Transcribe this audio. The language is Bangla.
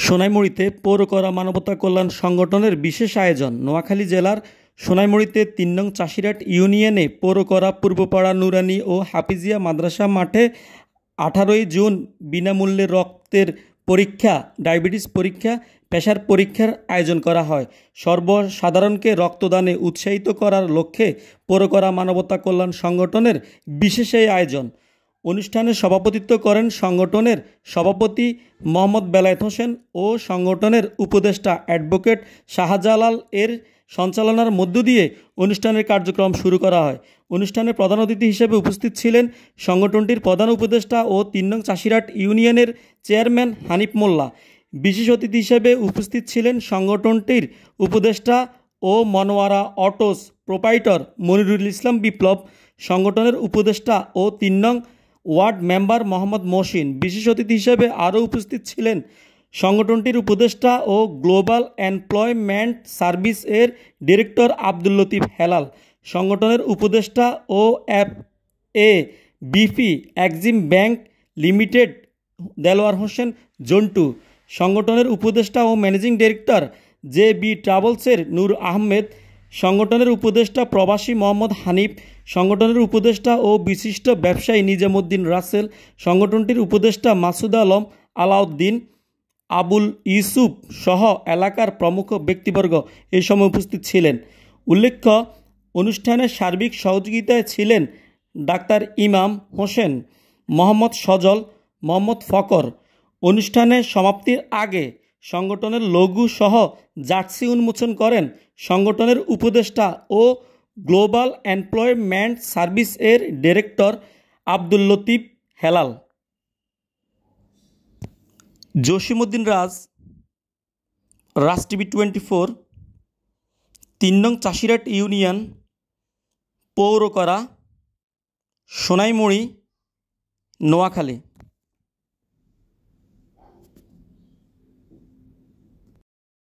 সোনাইমুড়ীতে পৌরকরা মানবতা কল্যাণ সংগঠনের বিশেষ আয়োজন। নোয়াখালী জেলার সোনাইমুড়ীতে ৩ নং চাষিরাট ইউনিয়নে পৌরকরা পূর্বপাড়া নুরানি ও হাফিজিয়া মাদ্রাসা মাঠে ১৮ই জুন বিনামূল্যে রক্তের পরীক্ষা, ডায়াবেটিস পরীক্ষা, প্রেসার পরীক্ষার আয়োজন করা হয়। সর্বসাধারণকে রক্তদানে উৎসাহিত করার লক্ষ্যে পৌরকরা মানবতা কল্যাণ সংগঠনের বিশেষ এই আয়োজন। অনুষ্ঠানে সভাপতিত্ব করেন সংগঠনের সভাপতি মোহাম্মদ বেলায়েত হোসেন ও সংগঠনের উপদেষ্টা অ্যাডভোকেট শাহজালাল এর সঞ্চালনার মধ্য দিয়ে অনুষ্ঠানের কার্যক্রম শুরু করা হয়। অনুষ্ঠানে প্রধান অতিথি হিসেবে উপস্থিত ছিলেন সংগঠনটির প্রধান উপদেষ্টা ও ৩ নং চাষিরাট ইউনিয়নের চেয়ারম্যান হানিফ মোল্লা। বিশেষ অতিথি হিসেবে উপস্থিত ছিলেন সংগঠনটির উপদেষ্টা ও মনোয়ারা অটোস প্রোপাইটর মনিরুল ইসলাম বিপ্লব, সংগঠনের উপদেষ্টা ও ৩ নং ওয়ার্ড মেম্বার মোহাম্মদ মহসিন। বিশেষ অতিথি হিসেবে আরও উপস্থিত ছিলেন সংগঠনটির উপদেষ্টা ও গ্লোবাল এমপ্লয়মেন্ট সার্ভিস এর ডিরেক্টর আব্দুল লতিফ হেলাল, সংগঠনের উপদেষ্টা ও BP Exim Bank Limited Delwar Hossain Jontu, সংগঠনের উপদেষ্টা ও ম্যানেজিং ডিরেক্টর জে.বি. ট্রাভেলসের নূর আহমেদ, সংগঠনের উপদেষ্টা প্রবাসী মোহাম্মদ হানিফ, সংগঠনের উপদেষ্টা ও বিশিষ্ট ব্যবসায়ী নিজামুদ্দিন রাসেল, সংগঠনটির উপদেষ্টা মাসুদ আলম আলাউদ্দিন, আবুল ইউসুফ সহ এলাকার প্রমুখ ব্যক্তিবর্গ এই সময় উপস্থিত ছিলেন। উল্লেখ্য, অনুষ্ঠানে সার্বিক সহযোগিতায় ছিলেন ডাক্তার ইমাম হোসেন, মোহাম্মদ সজল, মোহাম্মদ ফকর। অনুষ্ঠানের সমাপ্তির আগে সংগঠনের লোগো সহ জার্সি উন্মোচন করেন সংগঠনের উপদেষ্টা ও গ্লোবাল এমপ্লয়মেন্ট সার্ভিস এর ডিরেক্টর আব্দুল লতিফ হেলাল। জসিমউদ্দিন রাজ টিভি 24, ৩ নং চাষিরাট ইউনিয়ন, পৌরকরা, সোনাইমুড়ী, নোয়াখালী।